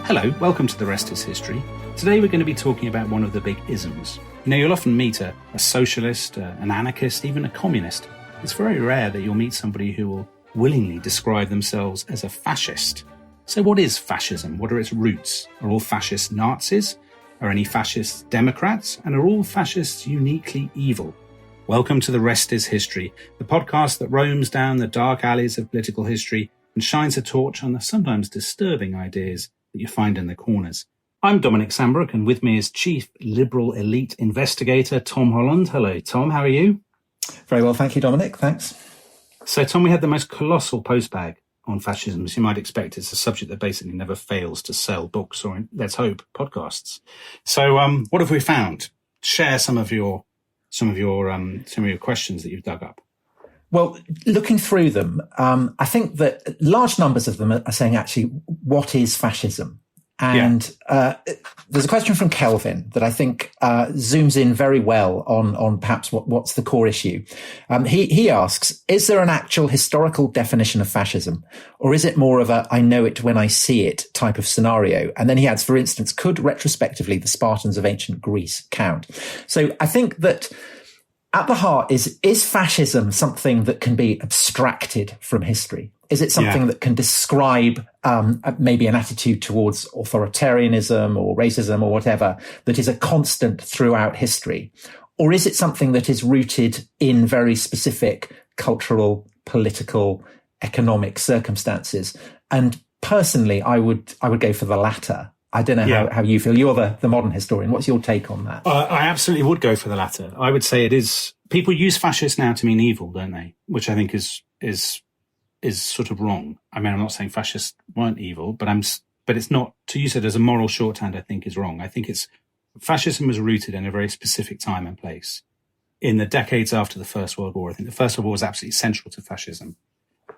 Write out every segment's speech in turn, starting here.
Hello, welcome to The Rest is History. Today we're going to be talking about one of the big isms. You know, you'll often meet a socialist, an anarchist, even a communist. It's very rare that you'll meet somebody who will willingly describe themselves as a fascist. So what is fascism? What are its roots? Are all fascists Nazis? Are any fascists Democrats? And are all fascists uniquely evil? Welcome to The Rest is History, the podcast that roams down the dark alleys of political history and shines a torch on the sometimes disturbing ideas that you find in the corners. I'm Dominic Sandbrook, and with me is Chief Liberal Elite Investigator Tom Holland. Hello, Tom. How are you? Very well, thank you, Dominic. Thanks. So, Tom, we had the most colossal postbag on fascism, as you might expect. It's a subject that basically never fails to sell books or, let's hope, podcasts. So, what have we found? Share some of your questions that you've dug up. Well, looking through them, I think that large numbers of them are saying, actually, what is fascism? And there's a question from Kelvin that I think zooms in very well on perhaps what's the core issue. He asks, is there an actual historical definition of fascism? Or is it more of a I know it when I see it type of scenario? And then he adds, for instance, could retrospectively the Spartans of ancient Greece count? So I think that at the heart is fascism something that can be abstracted from history? Is it something that can describe maybe an attitude towards authoritarianism or racism or whatever that is a constant throughout history? Or is it something that is rooted in very specific cultural, political, economic circumstances? And personally, I would go for the latter. I don't know how you feel. You're the modern historian. What's your take on that? I absolutely would go for the latter. I would say it is. People use fascist now to mean evil, don't they? Which I think is sort of wrong. I mean, I'm not saying fascists weren't evil, but it's not, to use it as a moral shorthand, I think is wrong. I think fascism was rooted in a very specific time and place. In the decades after the First World War, I think the First World War was absolutely central to fascism.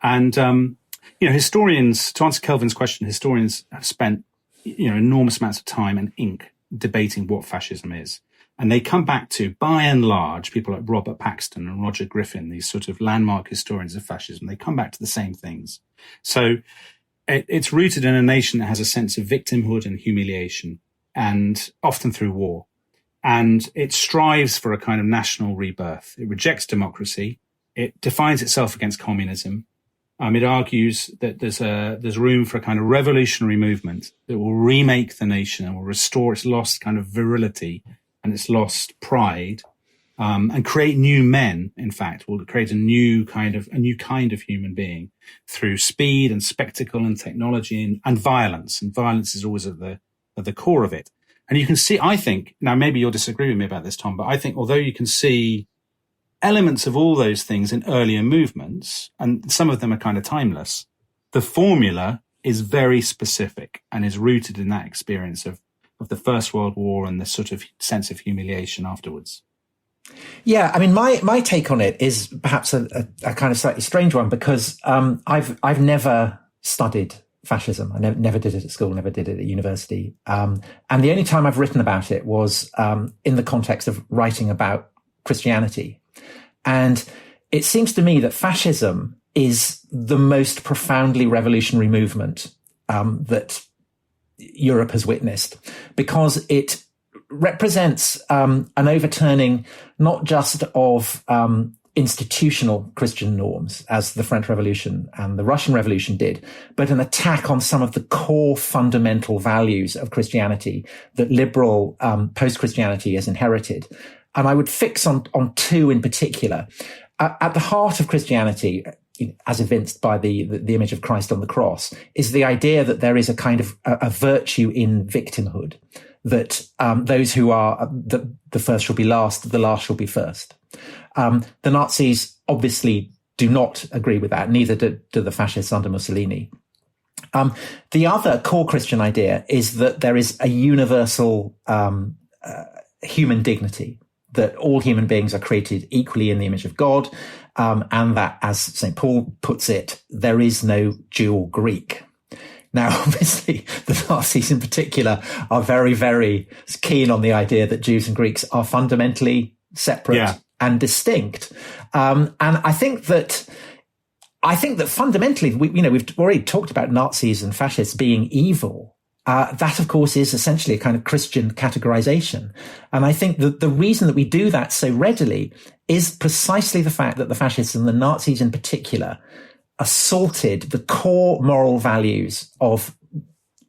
And, historians, to answer Kelvin's question, historians have spent, enormous amounts of time and ink debating what fascism is. And they come back to, by and large, people like Robert Paxton and Roger Griffin, these sort of landmark historians of fascism, they come back to the same things. So it's rooted in a nation that has a sense of victimhood and humiliation, and often through war. And it strives for a kind of national rebirth. It rejects democracy. It defines itself against communism. It argues that there's room for a kind of revolutionary movement that will remake the nation and will restore its lost kind of virility and its lost pride, and create new men. In fact, will create a new kind of human being through speed and spectacle and technology and violence. And violence is always at the core of it. And you can see, I think, now maybe you'll disagree with me about this, Tom, but I think although you can see elements of all those things in earlier movements, and some of them are kind of timeless, the formula is very specific and is rooted in that experience of the First World War and the sort of sense of humiliation afterwards. Yeah, I mean, my take on it is perhaps a kind of slightly strange one, because I've never studied fascism. I never did it at school, never did it at university. And the only time I've written about it was in the context of writing about Christianity. And it seems to me that fascism is the most profoundly revolutionary movement that Europe has witnessed, because it represents an overturning not just of institutional Christian norms, as the French Revolution and the Russian Revolution did, but an attack on some of the core fundamental values of Christianity that liberal post-Christianity has inherited. And I would fix on two in particular. At the heart of Christianity, as evinced by the image of Christ on the cross, is the idea that there is a kind of a virtue in victimhood, that those who are the first shall be last, the last shall be first. The Nazis obviously do not agree with that, neither do the fascists under Mussolini. The other core Christian idea is that there is a universal human dignity, that all human beings are created equally in the image of God, and that, as St. Paul puts it, there is no Jew or Greek. Now, obviously, the Nazis in particular are very, very keen on the idea that Jews and Greeks are fundamentally separate and distinct. And I think that fundamentally, we've already talked about Nazis and fascists being evil. that, of course, is essentially a kind of Christian categorization. And I think that the reason that we do that so readily is precisely the fact that the fascists and the Nazis in particular assaulted the core moral values of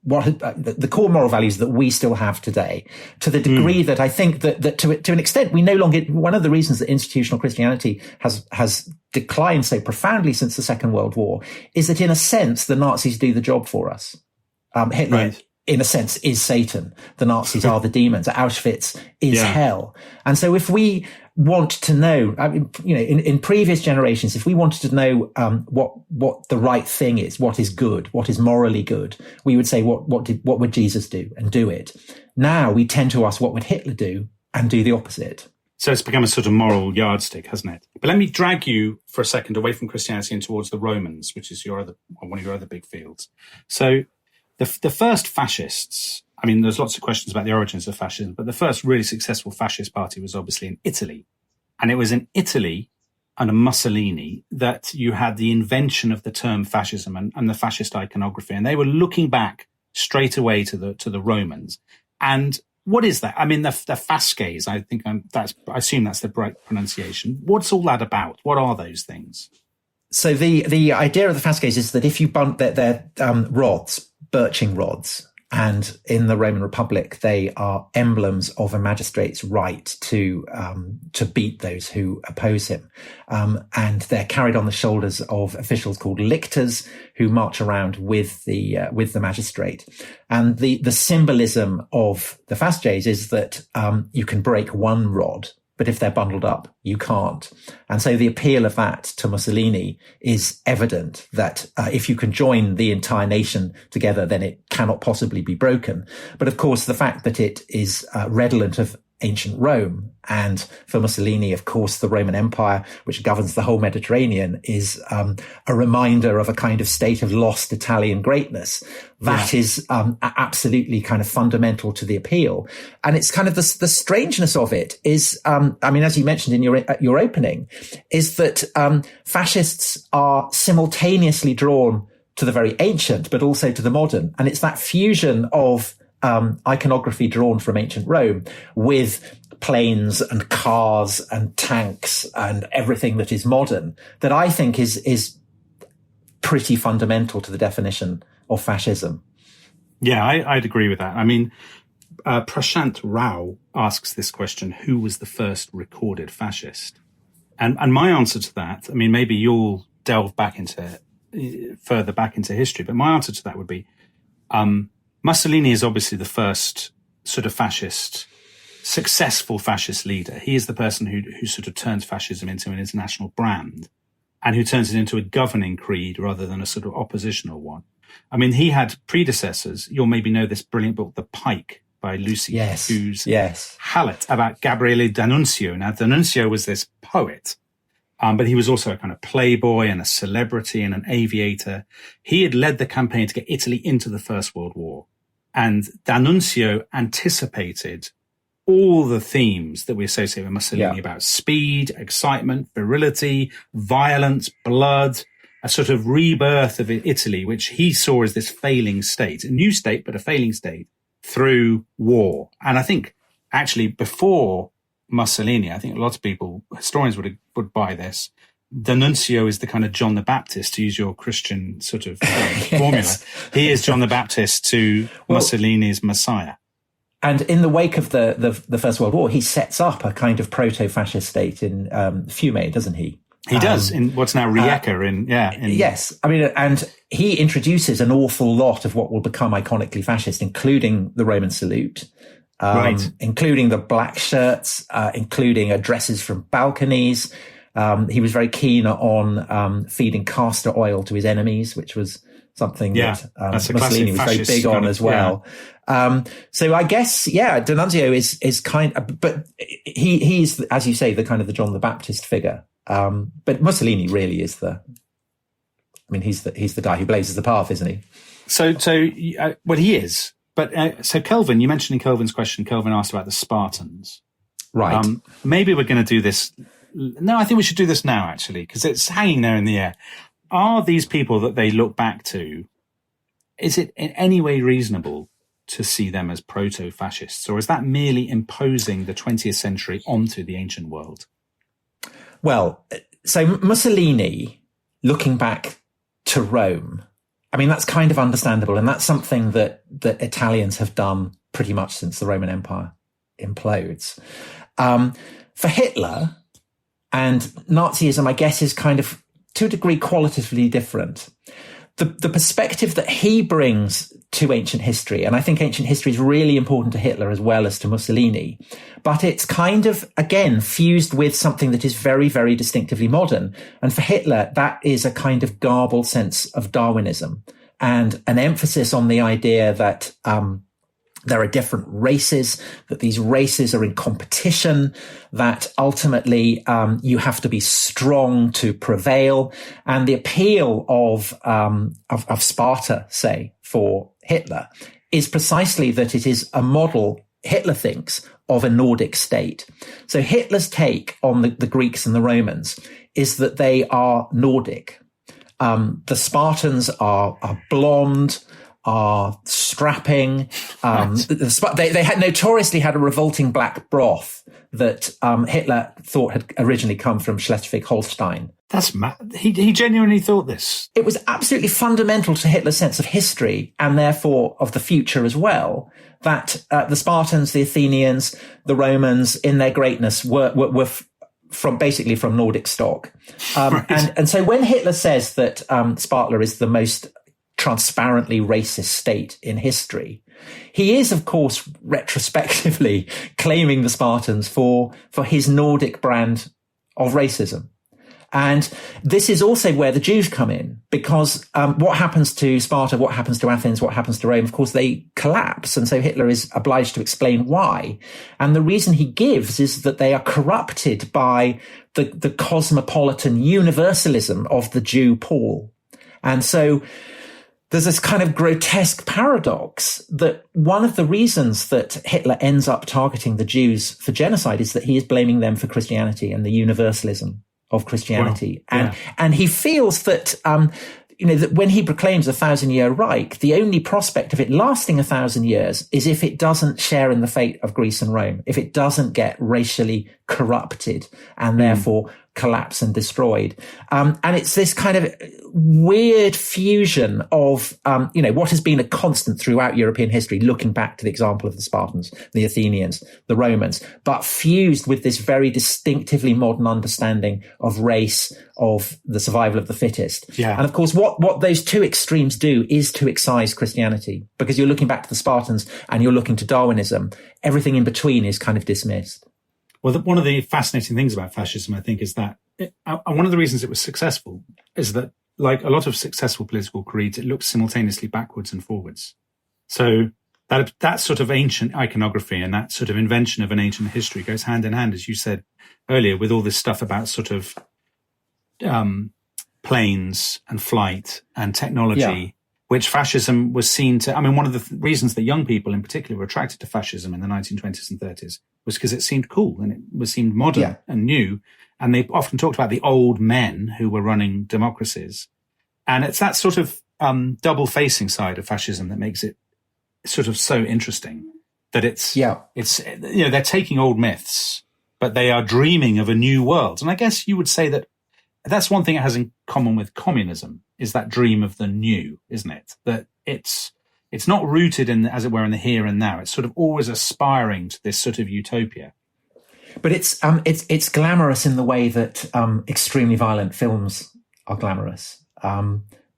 the core moral values that we still have today, to the degree that I think that to an extent, we no longer, one of the reasons that institutional Christianity has declined so profoundly since the Second World War is that in a sense, the Nazis do the job for us. Hitler, right, in a sense, is Satan. The Nazis are the demons. Auschwitz is hell. And so if we want to know, I mean, in previous generations, if we wanted to know what the right thing is, what is good, what is morally good, we would say, what would Jesus do, and do it. Now we tend to ask, what would Hitler do, and do the opposite. So it's become a sort of moral yardstick, hasn't it? But let me drag you for a second away from Christianity and towards the Romans, which is one of your other big fields. So the first fascists, I mean, there's lots of questions about the origins of fascism, but the first really successful fascist party was obviously in Italy. And it was in Italy under Mussolini that you had the invention of the term fascism and the fascist iconography. And they were looking back straight away to the Romans. And what is that? I mean, the fasces, I assume that's the right pronunciation. What's all that about? What are those things? So the idea of the fasces is that if you bump their rods, birching rods, and in the Roman Republic, they are emblems of a magistrate's right to beat those who oppose him. And they're carried on the shoulders of officials called lictors who march around with the magistrate. And the symbolism of the fasces is that, you can break one rod, but if they're bundled up, you can't. And so the appeal of that to Mussolini is evident, that if you can join the entire nation together, then it cannot possibly be broken. But of course, the fact that it is redolent of ancient Rome, and for Mussolini, of course, the Roman Empire, which governs the whole Mediterranean, is a reminder of a kind of state of lost Italian greatness. That is absolutely kind of fundamental to the appeal. And it's kind of the strangeness of it is, I mean, as you mentioned in your opening, is that fascists are simultaneously drawn to the very ancient, but also to the modern. And it's that fusion of iconography drawn from ancient Rome with planes and cars and tanks and everything that is modern that I think is pretty fundamental to the definition of fascism. Yeah, I'd agree with that. I mean, Prashant Rao asks this question: who was the first recorded fascist? And my answer to that, I mean, maybe you'll delve further back into history, but my answer to that would be, Mussolini is obviously the first sort of successful fascist leader. He is the person who sort of turns fascism into an international brand, and who turns it into a governing creed rather than a sort of oppositional one. I mean, he had predecessors. You'll maybe know this brilliant book, The Pike, by Lucy Hallett, about Gabriele D'Annunzio. Now, D'Annunzio was this poet, but he was also a kind of playboy and a celebrity and an aviator. He had led the campaign to get Italy into the First World War. And D'Annunzio anticipated all the themes that we associate with Mussolini about speed, excitement, virility, violence, blood, a sort of rebirth of Italy, which he saw as this failing state, a new state, but a failing state through war. And I think actually before Mussolini, I think a lot of people, historians would buy this. D'Annunzio is the kind of John the Baptist, to use your Christian sort of formula. He is John the Baptist to Mussolini's Messiah. And in the wake of the First World War, he sets up a kind of proto-fascist state in Fiume, doesn't he? He does, in what's now Rijeka. Yes. I mean, and he introduces an awful lot of what will become iconically fascist, including the Roman salute, including the black shirts, including addresses from balconies. He was very keen on feeding castor oil to his enemies, which was something that Mussolini was very big on as well. So I guess, D'Annunzio is kind of, but he's, as you say, the kind of the John the Baptist figure. But Mussolini really is he's the guy who blazes the path, isn't he? So he is. But so Kelvin, you mentioned in Kelvin's question, Kelvin asked about the Spartans. Right. Maybe we're going to do this. No, I think we should do this now, actually, because it's hanging there in the air. Are these people that they look back to, is it in any way reasonable to see them as proto-fascists? Or is that merely imposing the 20th century onto the ancient world? Well, so Mussolini, looking back to Rome, I mean, that's kind of understandable. And that's something that Italians have done pretty much since the Roman Empire implodes. For Hitler and Nazism, I guess, is kind of, to a degree, qualitatively different. The perspective that he brings to ancient history, and I think ancient history is really important to Hitler as well as to Mussolini, but it's kind of, again, fused with something that is very, very distinctively modern. And for Hitler, that is a kind of garbled sense of Darwinism and an emphasis on the idea that there are different races, that these races are in competition, that ultimately you have to be strong to prevail. And the appeal of Sparta, say, for Hitler is precisely that it is a model, Hitler thinks, of a Nordic state. So Hitler's take on the Greeks and the Romans is that they are Nordic. The Spartans are blonde, are strapping. They had notoriously had a revolting black broth that Hitler thought had originally come from Schleswig-Holstein. That's mad. He genuinely thought this. It was absolutely fundamental to Hitler's sense of history and therefore of the future as well, that the Spartans, the Athenians, the Romans, in their greatness, were basically from Nordic stock. Right. And so when Hitler says that Sparta is the most transparently racist state in history, he is, of course, retrospectively claiming the Spartans for his Nordic brand of racism. And this is also where the Jews come in, because what happens to Sparta, what happens to Athens, what happens to Rome, of course, they collapse. And so Hitler is obliged to explain why. And the reason he gives is that they are corrupted by the cosmopolitan universalism of the Jew Paul. And so there's this kind of grotesque paradox that one of the reasons that Hitler ends up targeting the Jews for genocide is that he is blaming them for Christianity and the universalism of Christianity. Wow. And he feels that, that when he proclaims a 1,000-year Reich, the only prospect of it lasting 1,000 years is if it doesn't share in the fate of Greece and Rome, if it doesn't get racially corrupted and therefore collapse and destroyed. And it's this kind of weird fusion of, what has been a constant throughout European history, looking back to the example of the Spartans, the Athenians, the Romans, but fused with this very distinctively modern understanding of race, of the survival of the fittest. Yeah. And of course, what those two extremes do is to excise Christianity, because you're looking back to the Spartans and you're looking to Darwinism. Everything in between is kind of dismissed. Well, one of the fascinating things about fascism, I think, is that one of the reasons it was successful is that, like a lot of successful political creeds, it looks simultaneously backwards and forwards. So that sort of ancient iconography and that sort of invention of an ancient history goes hand in hand, as you said earlier, with all this stuff about sort of planes and flight and technology, which fascism was seen to. I mean, one of the reasons that young people in particular were attracted to fascism in the 1920s and 30s was because it seemed cool and it seemed modern and new. And they often talked about the old men who were running democracies. And it's that sort of double-facing side of fascism that makes it sort of so interesting, that it's they're taking old myths, but they are dreaming of a new world. And I guess you would say that that's one thing it has in common with communism, is that dream of the new, isn't it? That it's not rooted in, as it were, in the here and now. It's sort of always aspiring to this sort of utopia. But it's glamorous in the way that extremely violent films are glamorous.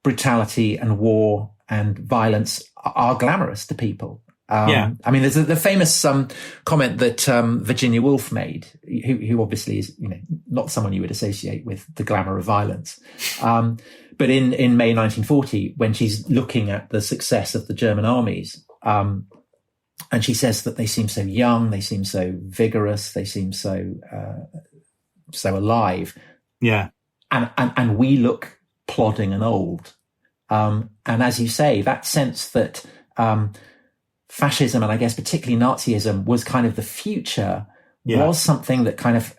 Brutality and war and violence are glamorous to people. I mean, there's the famous comment that Virginia Woolf made, who obviously is not someone you would associate with the glamour of violence. But in May 1940, when she's looking at the success of the German armies, and she says that they seem so young, they seem so vigorous, they seem so alive. Yeah. And we look plodding and old. And as you say, that sense that fascism, and I guess particularly Nazism, was kind of the future, was something that kind of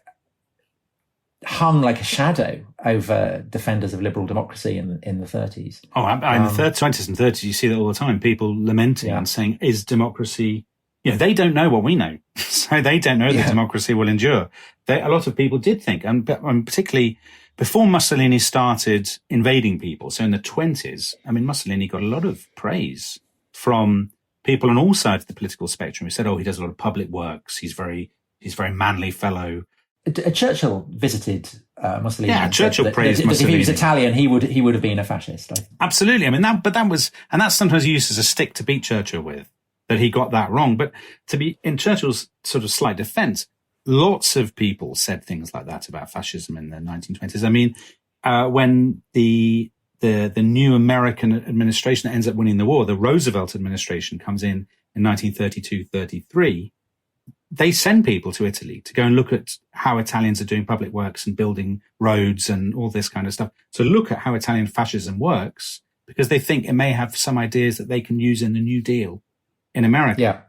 hung like a shadow over defenders of liberal democracy in the 30s. Oh, in the 20s and 30s, you see that all the time. People lamenting and saying, is democracy... they don't know what we know. So they don't know that democracy will endure. A lot of people did think, and particularly before Mussolini started invading people, so in the 20s, Mussolini got a lot of praise from people on all sides of the political spectrum who said, he does a lot of public works. He's very manly fellow. Churchill visited Mussolini. Yeah, Churchill praised Mussolini. If he was Italian, he would have been a fascist. I think. Absolutely. That's sometimes used as a stick to beat Churchill with, that he got that wrong. But to be in Churchill's sort of slight defense, lots of people said things like that about fascism in the 1920s. When the new American administration that ends up winning the war, the Roosevelt administration, comes in 1932-33, they send people to Italy to go and look at how Italians are doing public works and building roads and all this kind of stuff. So look at how Italian fascism works, because they think it may have some ideas that they can use in the New Deal in America. Yeah.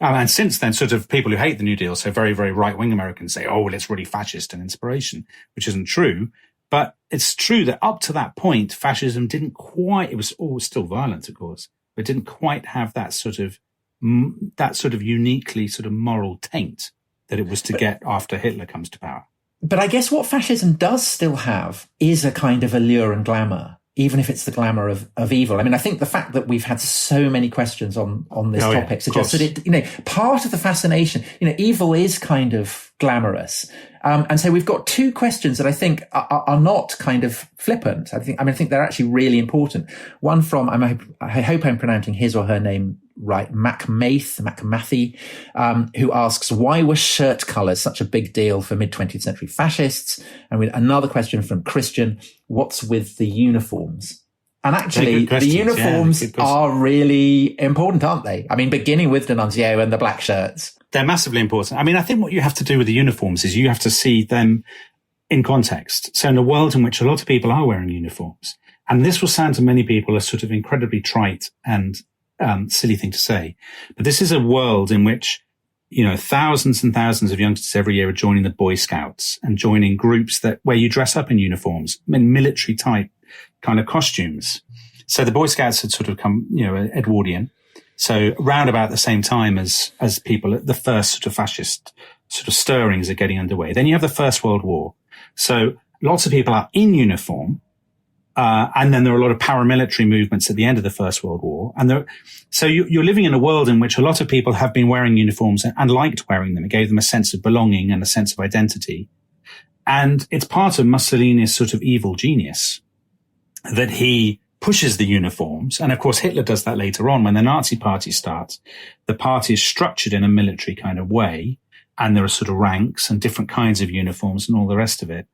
And since then, sort of people who hate the New Deal, so very, very right-wing Americans, say, it's really fascist and inspiration, which isn't true. But it's true that up to that point, fascism didn't quite, it was always still violent, of course, but didn't quite have that sort of uniquely sort of moral taint that it was to get after Hitler comes to power. But I guess what fascism does still have is a kind of allure and glamour, even if it's the glamour of evil. I think the fact that we've had so many questions on this topic suggests that part of the fascination, evil is kind of glamorous. And so we've got two questions that I think are not kind of flippant. I think they're actually really important. One from, I hope I'm pronouncing his or her name right, MacMathy, who asks, why were shirt colours such a big deal for mid-20th century fascists? And with another question from Christian, what's with the uniforms? And actually, the uniforms are really important, aren't they? Beginning with D'Annunzio and the black shirts. They're massively important. I think what you have to do with the uniforms is you have to see them in context. So in a world in which a lot of people are wearing uniforms, and this will sound to many people a sort of incredibly trite and silly thing to say, but this is a world in which, thousands and thousands of youngsters every year are joining the Boy Scouts and joining groups where you dress up in uniforms, in military type kind of costumes. So the Boy Scouts had sort of come, Edwardian. So round about the same time as people, the first sort of fascist sort of stirrings are getting underway. Then you have the First World War. So lots of people are in uniform. And then there are a lot of paramilitary movements at the end of the First World War. So you're living in a world in which a lot of people have been wearing uniforms and liked wearing them. It gave them a sense of belonging and a sense of identity. And it's part of Mussolini's sort of evil genius that he pushes the uniforms. And of course, Hitler does that later on. When the Nazi party starts, the party is structured in a military kind of way. And there are sort of ranks and different kinds of uniforms and all the rest of it.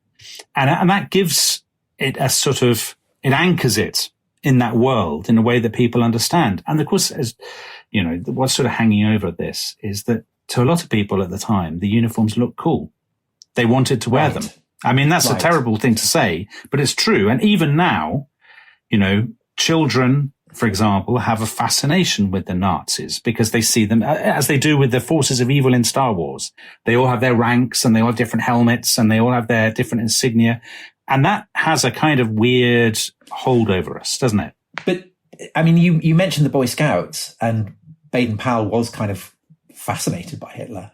And that gives it it anchors it in that world in a way that people understand. And of course, as what's sort of hanging over this is that to a lot of people at the time, the uniforms look cool. They wanted to wear them. That's a terrible thing to say, but it's true. And even now, children, for example, have a fascination with the Nazis because they see them as they do with the forces of evil in Star Wars. They all have their ranks and they all have different helmets and they all have their different insignia. And that has a kind of weird hold over us, doesn't it? But, you mentioned the Boy Scouts, and Baden-Powell was kind of fascinated by Hitler.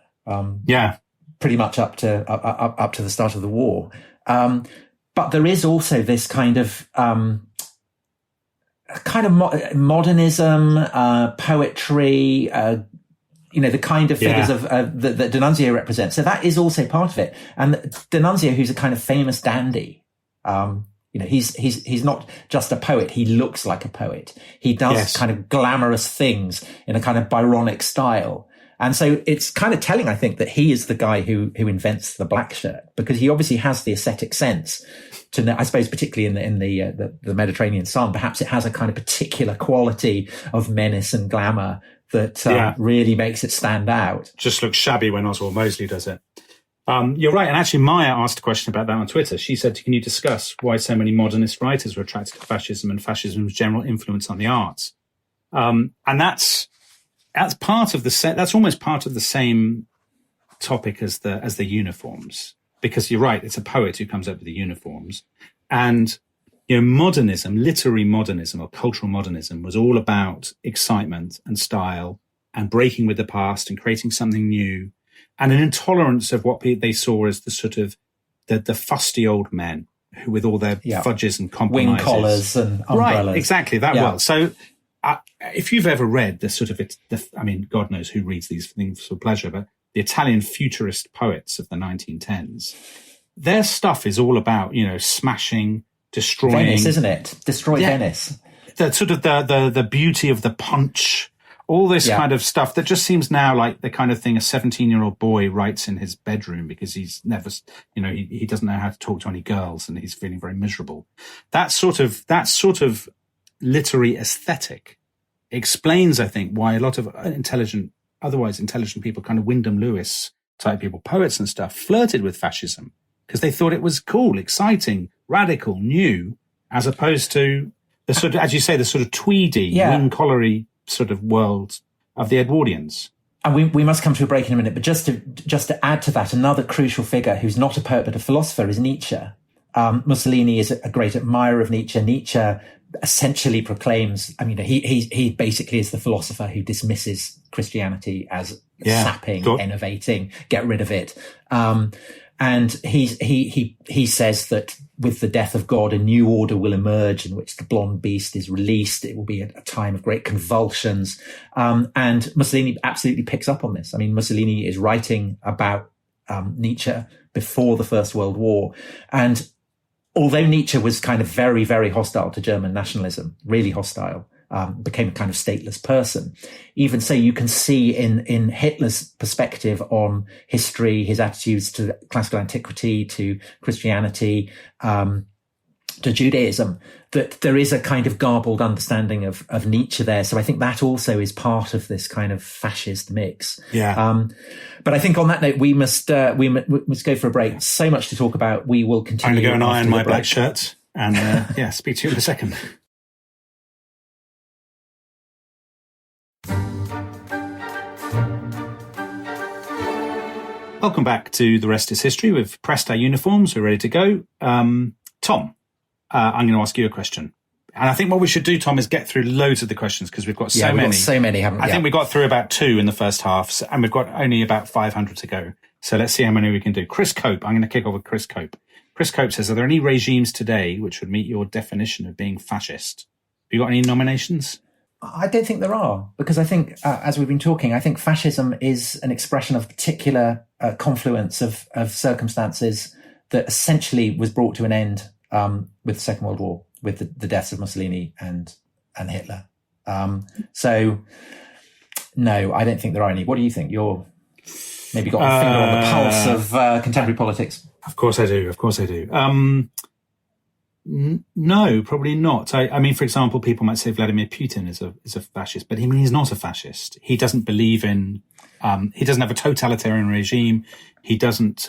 Pretty much up to the start of the war. But there is also this kind of modernism, poetry, the kind of figures that D'Annunzio represents. So that is also part of it. And D'Annunzio, who's a kind of famous dandy, he's not just a poet. He looks like a poet. He does kind of glamorous things in a kind of Byronic style. And so it's kind of telling, I think, that he is the guy who invents the black shirt, because he obviously has the aesthetic sense to know, I suppose, particularly in the Mediterranean sun, perhaps it has a kind of particular quality of menace and glamour that really makes it stand out. Just looks shabby when Oswald Mosley does it. You're right. And actually, Maya asked a question about that on Twitter. She said, can you discuss why so many modernist writers were attracted to fascism and fascism's general influence on the arts? And that's part of that's almost part of the same topic as the uniforms, because you're right, it's a poet who comes up with the uniforms. And, modernism, literary modernism or cultural modernism was all about excitement and style and breaking with the past and creating something new, and an intolerance of what they saw as the sort of the fusty old men who, with all their fudges and compromises. Wing collars and umbrellas. Right, exactly, that world. So if you've ever read the sort of, God knows who reads these things for pleasure, but the Italian futurist poets of the 1910s, their stuff is all about, smashing, destroying. Venice, isn't it? Destroy Venice. The sort of the beauty of the punch, all this kind of stuff that just seems now like the kind of thing a 17-year-old boy writes in his bedroom because he's never, he doesn't know how to talk to any girls and he's feeling very miserable. That sort of literary aesthetic explains, I think, why a lot of otherwise intelligent people, kind of Wyndham Lewis type people, poets and stuff, flirted with fascism because they thought it was cool, exciting, radical, new, as opposed to the sort of, as you say, the sort of tweedy, wing-collary sort of world of the Edwardians. And we must come to a break in a minute, but just to add to that, another crucial figure who's not a poet but a philosopher is Nietzsche. Mussolini is a great admirer of Nietzsche. Nietzsche essentially proclaims, he basically is the philosopher who dismisses Christianity as sapping, enervating, get rid of it. And he says that with the death of God, a new order will emerge in which the blonde beast is released. It will be a time of great convulsions. And Mussolini absolutely picks up on this. Mussolini is writing about Nietzsche before the First World War. And although Nietzsche was kind of very, very hostile to German nationalism, really hostile, became a kind of stateless person. Even so, you can see in Hitler's perspective on history, his attitudes to classical antiquity, to Christianity, to Judaism, that there is a kind of garbled understanding of Nietzsche there. So I think that also is part of this kind of fascist mix. Yeah. But I think on that note, we must go for a break. So much to talk about. We will continue. I'm going to go and iron my black shirt and speak to you in a second. Welcome back to The Rest is History. We've pressed our uniforms. We're ready to go. Tom, I'm going to ask you a question. And I think what we should do, Tom, is get through loads of the questions because we've got so many. Got so many, haven't we? I think we got through about 2 in the first half, and we've got only about 500 to go. So let's see how many we can do. Chris Cope, I'm going to kick off with Chris Cope. Chris Cope says, are there any regimes today which would meet your definition of being fascist? Have you got any nominations? I don't think there are, because I think, as we've been talking, I think fascism is an expression of a particular confluence of circumstances that essentially was brought to an end with the Second World War, with the deaths of Mussolini and Hitler. So, no, I don't think there are any. What do you think? You're maybe got a finger on the pulse of contemporary politics. Of course I do. No, probably not. I mean, for example, people might say Vladimir Putin is a fascist, but he's not a fascist. He doesn't believe in, he doesn't have a totalitarian regime. He doesn't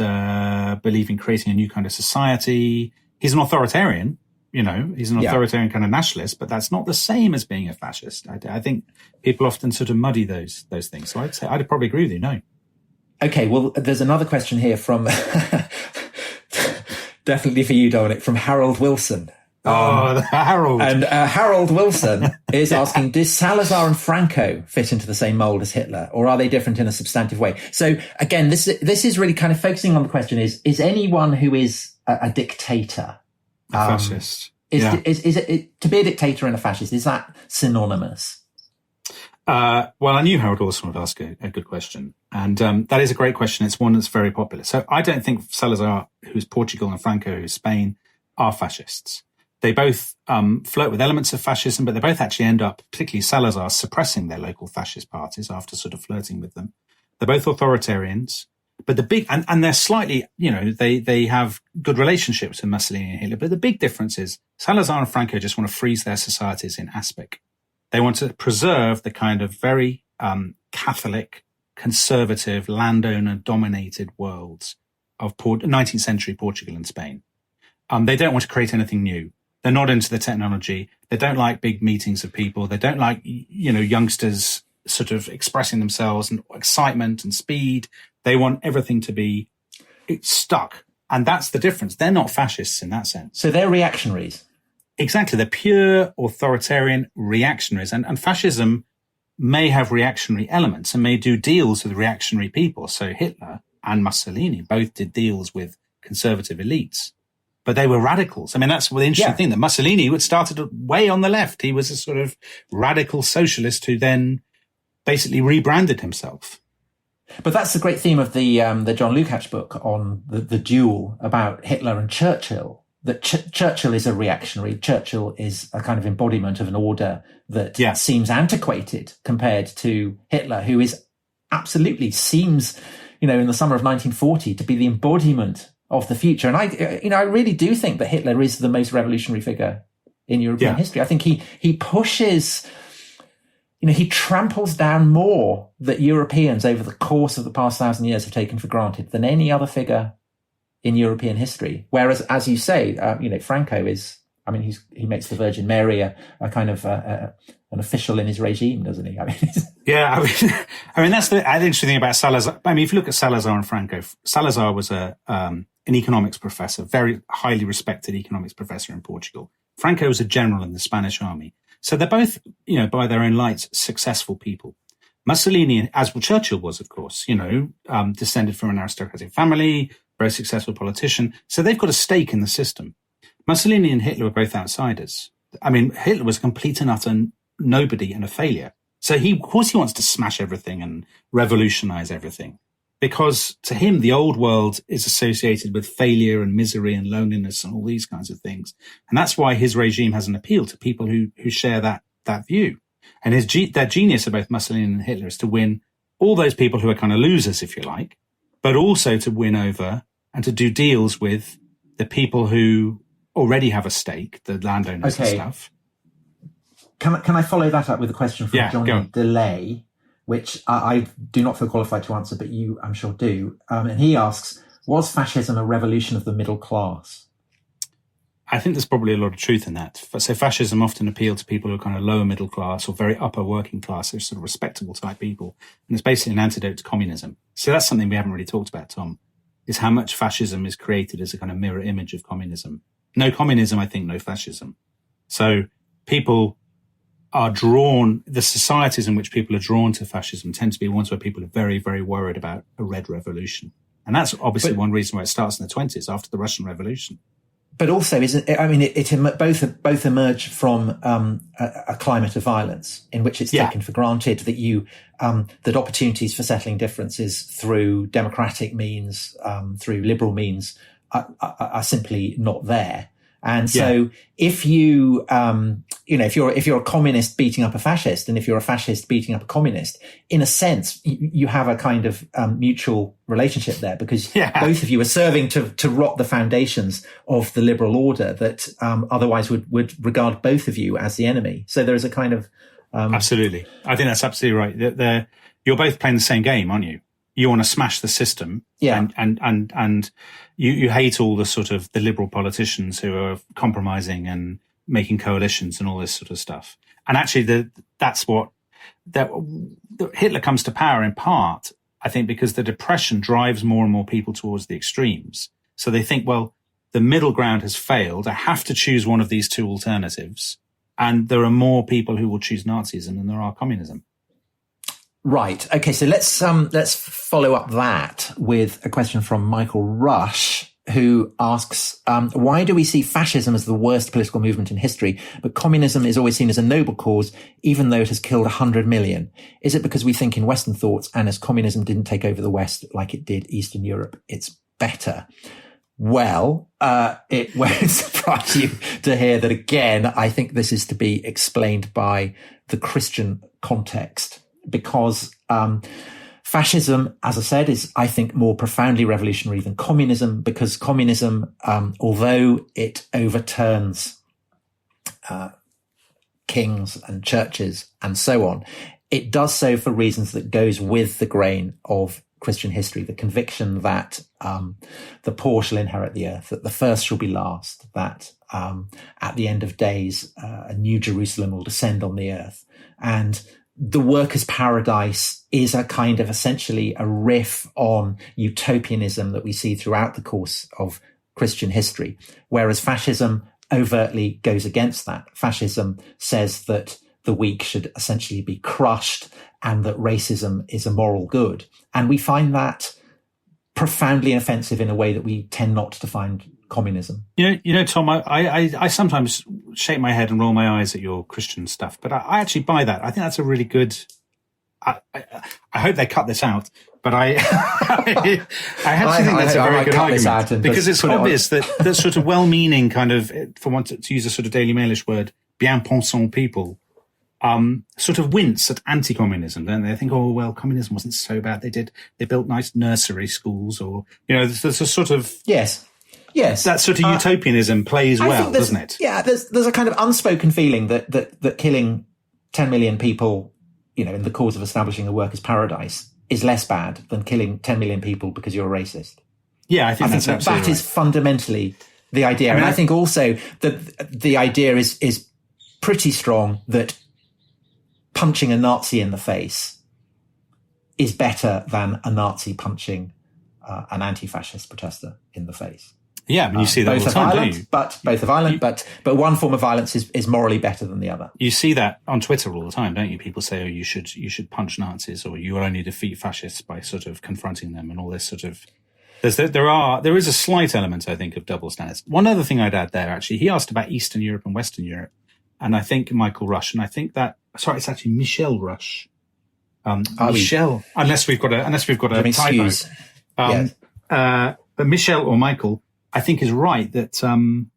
believe in creating a new kind of society. He's an authoritarian, he's an authoritarian kind of nationalist, but that's not the same as being a fascist. I think people often sort of muddy those things. So I'd probably agree with you. No. Okay. Well, there's another question here from, definitely for you, Dominic, from Harold Wilson. Harold. And Harold Wilson is asking, does Salazar and Franco fit into the same mold as Hitler, or are they different in a substantive way? So again, this is really kind of focusing on the question is anyone who is a dictator a fascist? Is it to be a dictator and a fascist, is that synonymous? Well, I knew Harold Wilson would ask a good question. And that is a great question. It's one that's very popular. So I don't think Salazar, who's Portugal, and Franco, who's Spain, are fascists. They both flirt with elements of fascism, but they both actually end up, particularly Salazar, suppressing their local fascist parties after sort of flirting with them. They're both authoritarians, but and they're slightly, they have good relationships with Mussolini and Hitler. But the big difference is Salazar and Franco just want to freeze their societies in aspic. They want to preserve the kind of very Catholic, conservative, landowner-dominated worlds of 19th century Portugal and Spain. They don't want to create anything new. They're not into the technology. They don't like big meetings of people. They don't like, youngsters sort of expressing themselves and excitement and speed. They want everything to be stuck And that's the difference. They're not fascists in that sense. So they're reactionaries. Exactly. They're pure authoritarian reactionaries. And fascism may have reactionary elements and may do deals with reactionary people. So Hitler and Mussolini both did deals with conservative elites, but they were radicals. I mean, that's the interesting thing, that Mussolini started way on the left. He was a sort of radical socialist who then basically rebranded himself. But that's the great theme of the John Lukács book on the duel about Hitler and Churchill. That Churchill is a reactionary. Churchill is a kind of embodiment of an order that seems antiquated compared to Hitler, who is absolutely seems, in the summer of 1940 to be the embodiment of the future. And I really do think that Hitler is the most revolutionary figure in European history. I think he pushes, he tramples down more that Europeans over the course of the past 1,000 years have taken for granted than any other figure in European history. Whereas, as you say, Franco is, he makes the Virgin Mary a kind of an official in his regime, doesn't he? That's the interesting thing about Salazar. If you look at Salazar and Franco, Salazar was an economics professor, very highly respected economics professor in Portugal. Franco was a general in the Spanish army. So they're both, by their own lights, successful people. Mussolini, as well Churchill was, of course, descended from an aristocratic family, very successful politician. So they've got a stake in the system. Mussolini and Hitler were both outsiders. Hitler was a complete and utter nobody and a failure. So of course he wants to smash everything and revolutionize everything, because to him, the old world is associated with failure and misery and loneliness and all these kinds of things. And that's why his regime has an appeal to people who share that view. And their genius of both Mussolini and Hitler is to win all those people who are kind of losers, if you like, but also to win over and to do deals with the people who already have a stake, the landowners and stuff. Can I follow that up with a question from Johnny DeLay, which I do not feel qualified to answer, but you, I'm sure, do. And he asks, was fascism a revolution of the middle class? I think there's probably a lot of truth in that. So fascism often appealed to people who are kind of lower middle class or very upper working class. They're sort of respectable type people. And it's basically an antidote to communism. So that's something we haven't really talked about, Tom, is how much fascism is created as a kind of mirror image of communism. No communism, I think, no fascism. So people are drawn, the societies in which people are drawn to fascism tend to be ones where people are very, very worried about a red revolution. And that's obviously one reason why it starts in the 20s after the Russian Revolution. But also, both emerge from a climate of violence in which it's taken for granted that that opportunities for settling differences through democratic means, through liberal means, are simply not there. And so, if if you're a communist beating up a fascist, and if you're a fascist beating up a communist, in a sense, you have a kind of mutual relationship there, because both of you are serving to rot the foundations of the liberal order that otherwise would regard both of you as the enemy. So there is a kind of absolutely. I think that's absolutely right. You're both playing the same game, aren't you? You want to smash the system, and you hate all the sort of the liberal politicians who are compromising and making coalitions and all this sort of stuff. And actually, Hitler comes to power in part, I think, because the depression drives more and more people towards the extremes. So they think, well, the middle ground has failed. I have to choose one of these two alternatives, and there are more people who will choose Nazism than there are communism. Right. Okay. So let's follow up that with a question from Michael Rush, who asks, why do we see fascism as the worst political movement in history, but communism is always seen as a noble cause, even though it has killed 100 million? Is it because we think in Western thoughts, and as communism didn't take over the West like it did Eastern Europe, it's better? Well, it won't surprise you to hear that, again, I think this is to be explained by the Christian context. Because fascism, as I said, is, I think, more profoundly revolutionary than communism, because communism, although it overturns kings and churches and so on, it does so for reasons that goes with the grain of Christian history, the conviction that the poor shall inherit the earth, that the first shall be last, that at the end of days, a new Jerusalem will descend on the earth. And the workers' paradise is a kind of essentially a riff on utopianism that we see throughout the course of Christian history, whereas fascism overtly goes against that. Fascism says that the weak should essentially be crushed and that racism is a moral good. And we find that profoundly offensive in a way that we tend not to find communism. You know, Tom, I sometimes shake my head and roll my eyes at your Christian stuff, but I actually buy that. I think that's a really good. I hope they cut this out, but I actually think that's a very good argument because it's obvious that sort of well-meaning kind of, for want to use a sort of Daily Mailish word, bien-pensant people sort of wince at anti-communism, don't they? They think, oh, well, communism wasn't so bad. They built nice nursery schools, or, you know, there's a sort of... Yes. That sort of utopianism plays well, doesn't it? Yeah, there's a kind of unspoken feeling that killing 10 million people, you know, in the cause of establishing a workers' paradise is less bad than killing 10 million people because you're a racist. Yeah, I think that's absolutely that is fundamentally the idea. I think also that the idea is pretty strong that punching a Nazi in the face is better than a Nazi punching an anti-fascist protester in the face. Yeah, I mean, you see that all the time, don't you? Both are violent, but one form of violence is morally better than the other. You see that on Twitter all the time, don't you? People say, oh, you should punch Nazis, or you will only defeat fascists by sort of confronting them, and all this sort of... There is a slight element, I think, of double standards. One other thing I'd add there, actually, he asked about Eastern Europe and Western Europe, and I think Michael Rush, and I think that... Sorry, it's actually Michel Rush. Michel, unless we've got a typo. Yes. But Michel or Michael, I think, is right that in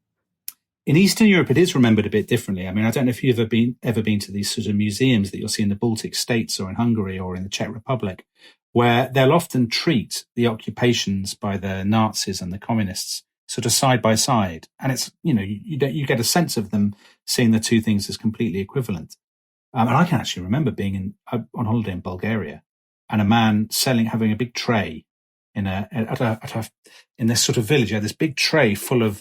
Eastern Europe it is remembered a bit differently. I mean, I don't know if you've ever been to these sort of museums that you'll see in the Baltic states or in Hungary or in the Czech Republic, where they'll often treat the occupations by the Nazis and the communists sort of side by side, and it's, you know, you get a sense of them seeing the two things as completely equivalent. And I can actually remember being on holiday in Bulgaria, and a man having a big tray in this sort of village. He had this big tray full of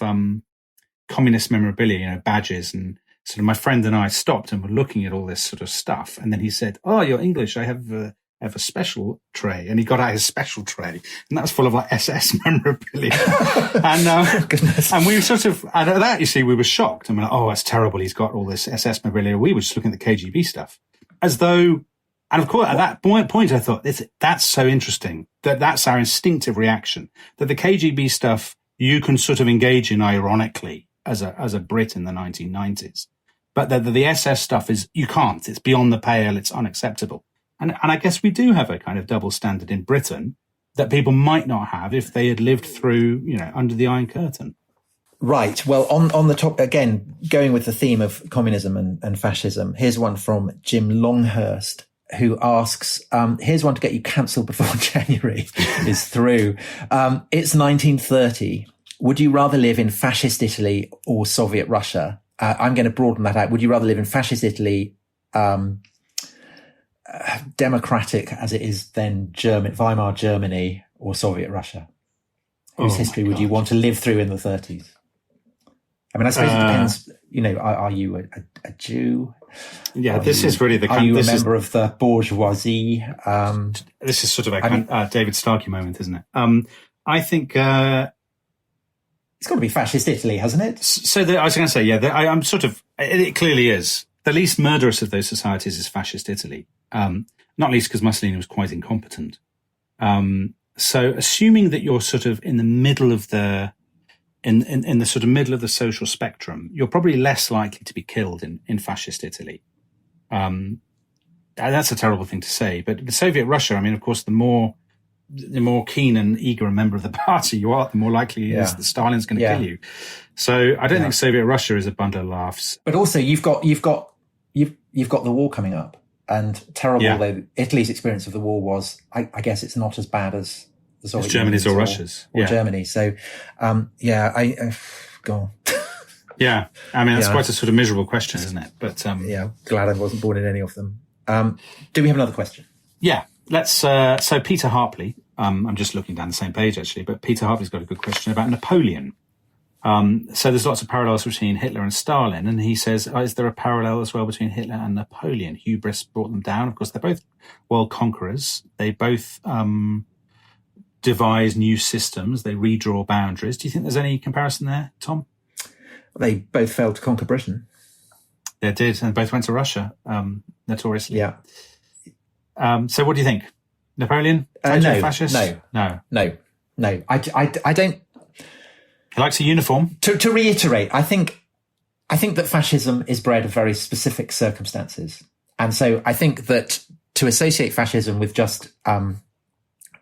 communist memorabilia, you know, badges, and sort of my friend and I stopped and were looking at all this sort of stuff. And then he said, "Oh, you're English. I have a special tray," and he got out his special tray, and that was full of like SS memorabilia. And we sort of, and at that, you see, we were shocked, and we're like, "Oh, that's terrible. He's got all this SS memorabilia." We were just looking at the KGB stuff, as though. And of course, at that point, I thought, that's so interesting, that's our instinctive reaction, that the KGB stuff you can sort of engage in ironically as a Brit in the 1990s. But the SS stuff you can't. It's beyond the pale. It's unacceptable. And I guess we do have a kind of double standard in Britain that people might not have if they had lived through, you know, under the Iron Curtain. Right. Well, on the top, again, going with the theme of communism and fascism, here's one from Jim Longhurst, who asks, here's one to get you cancelled before January is through. It's 1930. Would you rather live in fascist Italy or Soviet Russia? I'm going to broaden that out. Would you rather live in fascist Italy, democratic as it is then Weimar Germany, or Soviet Russia? Whose history would you want to live through in the 30s? I mean, I suppose it depends, you know, are you a Jew? Yeah, this is really the... Are you a member of the bourgeoisie? This is sort of a David Starkey moment, isn't it? I think... it's got to be fascist Italy, hasn't it? So I was going to say, yeah, I'm sort of... It clearly is. The least murderous of those societies is fascist Italy. Not least because Mussolini was quite incompetent. So assuming that you're sort of in the middle of the... In the sort of middle of the social spectrum, you're probably less likely to be killed in fascist Italy. That's a terrible thing to say, but the Soviet Russia, I mean, of course, the more keen and eager a member of the party you are, the more likely it is that Stalin's going to kill you. So I don't think Soviet Russia is a bundle of laughs. But also, you've got the war coming up, and terrible though Italy's experience of the war was, I guess it's not as bad as the Soviet Germany's or Russia's or Germany. So, I go on. Yeah, I mean, that's quite a sort of miserable question, isn't it? But glad I wasn't born in any of them. Do we have another question? Yeah, let's. So Peter Harpley, I'm just looking down the same page actually, but Peter Harpley's got a good question about Napoleon. So there's lots of parallels between Hitler and Stalin. And he says, is there a parallel as well between Hitler and Napoleon? Hubris brought them down. Of course, they're both world conquerors. They both devise new systems. They redraw boundaries. Do you think there's any comparison there, Tom? They both failed to conquer Britain. They did, and both went to Russia, notoriously. Yeah. So what do you think? Napoleon? No, fascist? No. I don't. He likes a uniform. To reiterate, I think that fascism is bred of very specific circumstances. And so I think that to associate fascism with just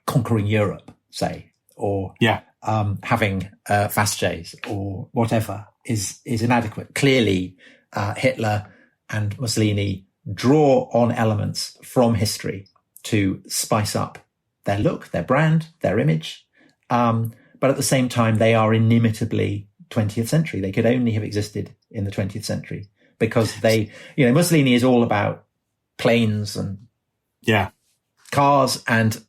conquering Europe, say, or having fasces or whatever is inadequate. Clearly, Hitler and Mussolini draw on elements from history to spice up their look, their brand, their image. But at the same time, they are inimitably 20th century. They could only have existed in the 20th century because Mussolini is all about planes and cars, and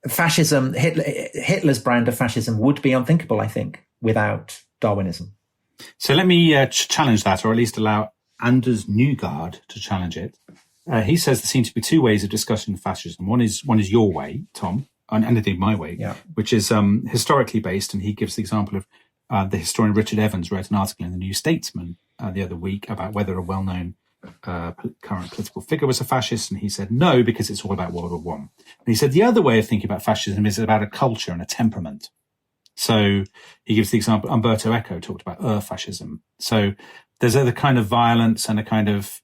fascism, Hitler's brand of fascism would be unthinkable, I think, without Darwinism. So let me challenge that, or at least allow Anders Newgaard to challenge it. He says there seem to be two ways of discussing fascism. One is your way, Tom, and indeed my way, which is historically based, and he gives the example of the historian Richard Evans wrote an article in the New Statesman the other week about whether a well-known current political figure was a fascist, and he said no, because it's all about World War One. And he said the other way of thinking about fascism is about a culture and a temperament. So he gives the example, Umberto Eco talked about fascism. So there's a kind of violence and a kind of,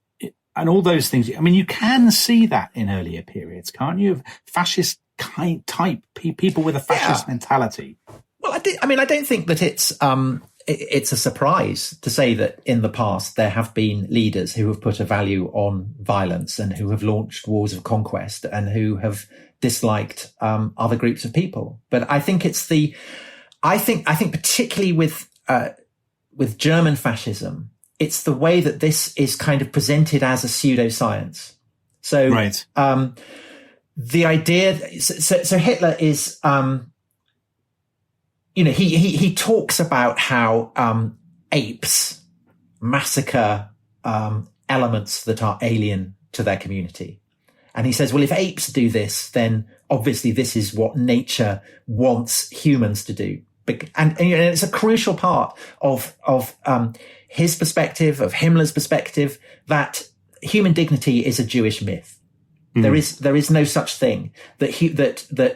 and all those things. I mean, you can see that in earlier periods, can't you? Fascist type people with a fascist mentality. Well, I don't think that it's a surprise to say that in the past there have been leaders who have put a value on violence and who have launched wars of conquest and who have disliked other groups of people. But I think I think particularly with German fascism, it's the way that this is kind of presented as a pseudoscience. So, right. The idea, so Hitler is, he talks about how apes massacre elements that are alien to their community. And he says, well, if apes do this, then obviously this is what nature wants humans to do. And it's a crucial part of his perspective, of Himmler's perspective, that human dignity is a Jewish myth. Mm. There is no such thing that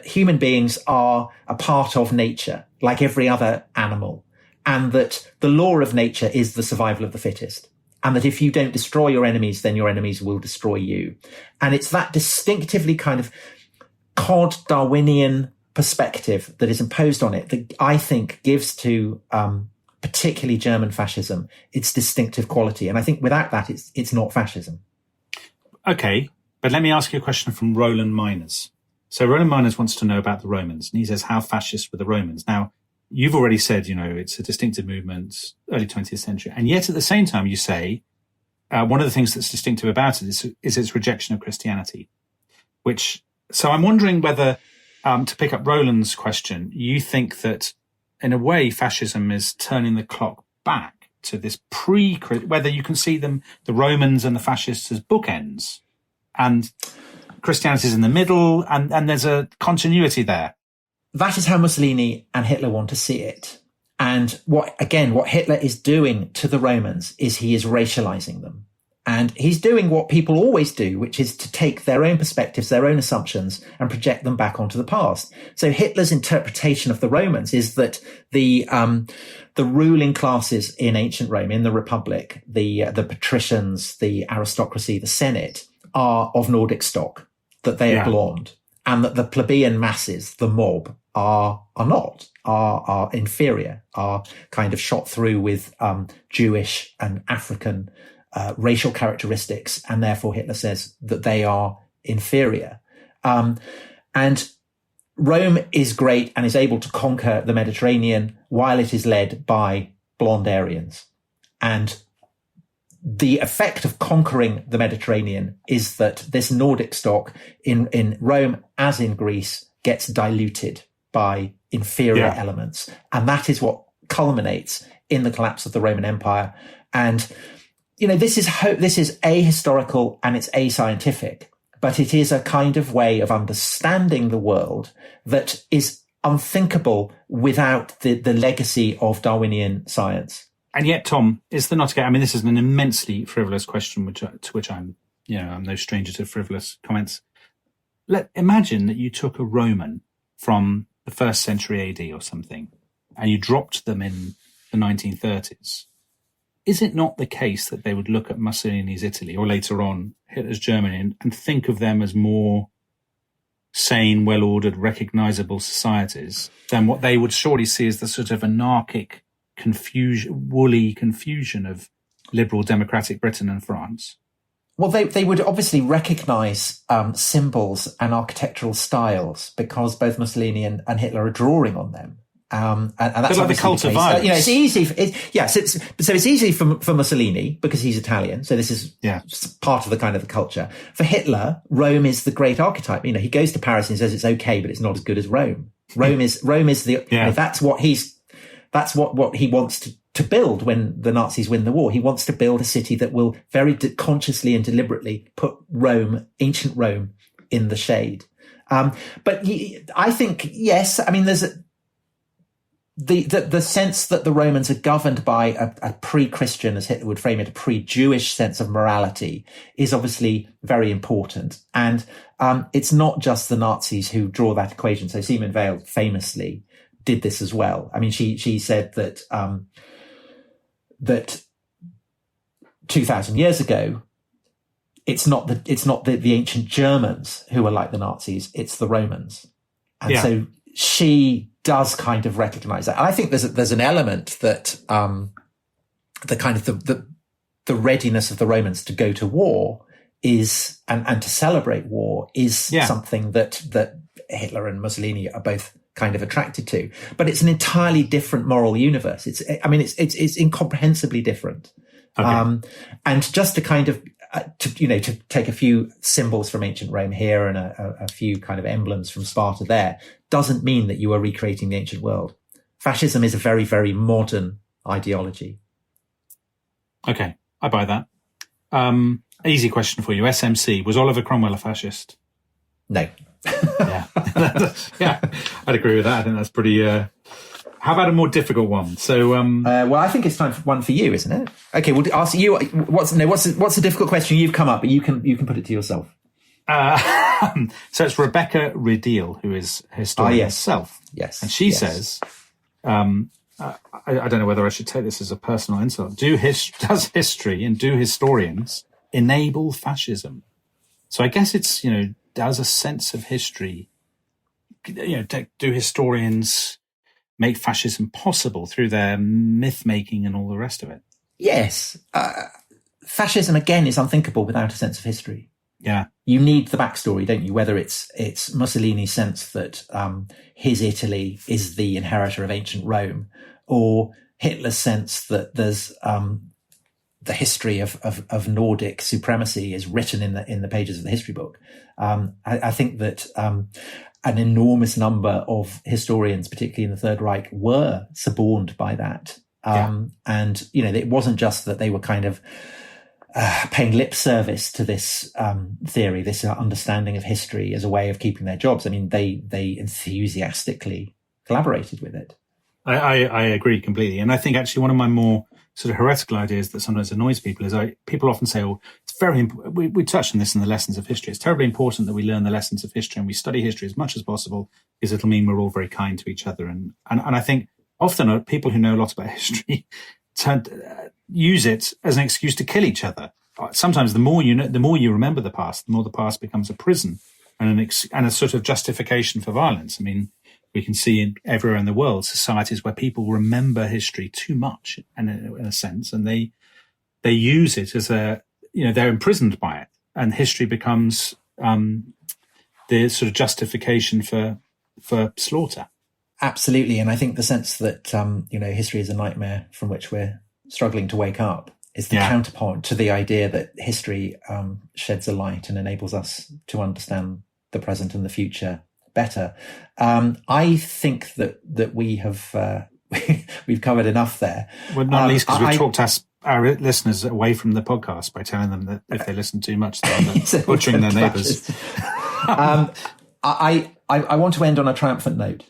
human beings are a part of nature, like every other animal, and that the law of nature is the survival of the fittest, and that if you don't destroy your enemies, then your enemies will destroy you. And it's that distinctively kind of cod Darwinian perspective that is imposed on it that I think gives to particularly German fascism its distinctive quality. And I think without that, it's not fascism. Okay. But let me ask you a question from Roland Miners. So Roland Miners wants to know about the Romans, and he says, how fascist were the Romans? Now, you've already said, it's a distinctive movement, early 20th century. And yet at the same time, you say, one of the things that's distinctive about it is its rejection of Christianity, so I'm wondering whether, to pick up Roland's question, you think that in a way, fascism is turning the clock back to this whether you can see them, the Romans and the fascists, as bookends, and Christianity is in the middle, and there's a continuity there. That is how Mussolini and Hitler want to see it. And what Hitler is doing to the Romans is he is racializing them. And he's doing what people always do, which is to take their own perspectives, their own assumptions, and project them back onto the past. So Hitler's interpretation of the Romans is that the ruling classes in ancient Rome, in the Republic, the patricians, the aristocracy, the Senate, are of Nordic stock, that they are blonde, and that the plebeian masses, the mob, are not, are inferior, are kind of shot through with Jewish and African racial characteristics, and therefore Hitler says that they are inferior. And Rome is great and is able to conquer the Mediterranean while it is led by blonde Aryans. And the effect of conquering the Mediterranean is that this Nordic stock in Rome, as in Greece, gets diluted by inferior elements. And that is what culminates in the collapse of the Roman Empire. And, this is ahistorical and it's ascientific, but it is a kind of way of understanding the world that is unthinkable without the legacy of Darwinian science. And yet, Tom, is there not again? I mean, this is an immensely frivolous question, to which I'm no stranger to frivolous comments. Imagine that you took a Roman from the 1st century AD or something, and you dropped them in the 1930s. Is it not the case that they would look at Mussolini's Italy, or later on Hitler's Germany, and think of them as more sane, well-ordered, recognizable societies than what they would surely see as the sort of anarchic woolly confusion of liberal democratic Britain and France? Well, they would obviously recognise symbols and architectural styles because both Mussolini and Hitler are drawing on them. And that's like the cult of violence. It's easy. It's easy for Mussolini because he's Italian. So this is part of the kind of the culture. For Hitler, Rome is the great archetype. He goes to Paris and says it's okay, but it's not as good as Rome. Rome is the. That's what he wants to build when the Nazis win the war. He wants to build a city that will very consciously and deliberately put ancient Rome, in the shade. But I think, yes, I mean, there's the sense that the Romans are governed by a pre-Christian, as Hitler would frame it, a pre-Jewish sense of morality is obviously very important. And it's not just the Nazis who draw that equation. So Simone Weil famously did this as well. I mean, she said that that 2,000 years ago, it's not the ancient Germans who are like the Nazis, it's the Romans. And so she does kind of recognize that. And I think there's an element that the kind of the readiness of the Romans to go to war is and to celebrate war is something that Hitler and Mussolini are both kind of attracted to. But it's an entirely different moral universe. It's incomprehensibly different. Okay. And just to kind of to take a few symbols from ancient Rome here and a few kind of emblems from Sparta there doesn't mean that you are recreating the ancient world. Fascism is a very, very modern ideology. Okay, I buy that. Easy question for you. SMC, was Oliver Cromwell a fascist? No. Yeah, I'd agree with that. I think that's pretty... How about a more difficult one? So, well, I think it's time for one for you, isn't it? Okay, we'll ask you. What's the difficult question you've come up, but you can put it to yourself. So it's Rebecca Rideal, who is a historian herself. Yes, and she says, I don't know whether I should take this as a personal insult. Does history and do historians enable fascism? So I guess it's does a sense of history, do historians make fascism possible through their myth-making and all the rest of it? Yes. Fascism, again, is unthinkable without a sense of history. Yeah. You need the backstory, don't you? Whether it's Mussolini's sense that his Italy is the inheritor of ancient Rome, or Hitler's sense that there's the history of Nordic supremacy is written in the pages of the history book. I think that an enormous number of historians, particularly in the Third Reich, were suborned by that. And, it wasn't just that they were kind of paying lip service to this theory, this understanding of history as a way of keeping their jobs. I mean, they enthusiastically collaborated with it. I agree completely. And I think actually one of my more sort of heretical ideas that sometimes annoys people is people often say, oh, it's very important. We touched on this in the lessons of history. It's terribly important that we learn the lessons of history and we study history as much as possible because it'll mean we're all very kind to each other. And I think often people who know a lot about history use it as an excuse to kill each other. Sometimes the more you remember the past, the more the past becomes a prison and a sort of justification for violence. I mean, we can see everywhere in the world societies where people remember history too much, in a sense, and they use it as they're imprisoned by it, and history becomes the sort of justification for slaughter. Absolutely, and I think the sense that history is a nightmare from which we're struggling to wake up is the counterpoint to the idea that history sheds a light and enables us to understand the present and the future better. I think that we have we've covered enough there. Well, not least because we've talked our listeners away from the podcast by telling them that if they listen too much, they're butchering their neighbours. I want to end on a triumphant note,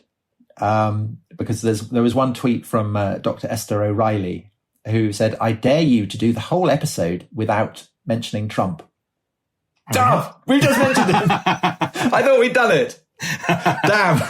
because there was one tweet from Dr. Esther O'Reilly who said, "I dare you to do the whole episode without mentioning Trump." Damn, we just mentioned him. I thought we'd done it. Damn.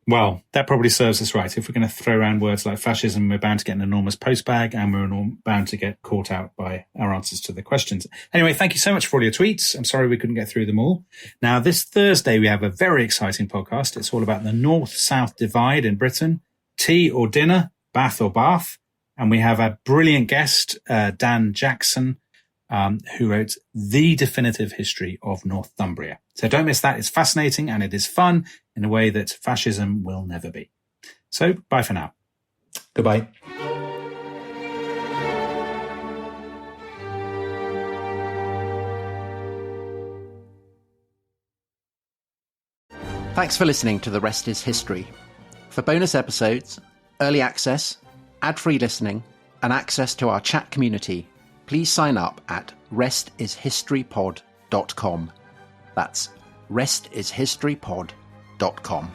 Well, that probably serves us right. If we're going to throw around words like fascism, we're bound to get an enormous postbag, and we're bound to get caught out by our answers to the questions. Anyway, thank you so much for all your tweets. I'm sorry we couldn't get through them all. Now, this Thursday, we have a very exciting podcast. It's all about the North-South divide in Britain, tea or dinner, bath or bath. And we have a brilliant guest, Dan Jackson, who wrote The Definitive History of Northumbria. So don't miss that. It's fascinating and it is fun in a way that fascism will never be. So bye for now. Goodbye. Thanks for listening to The Rest is History. For bonus episodes, early access, ad-free listening, and access to our chat community, please sign up at restishistorypod.com. That's restishistorypod.com.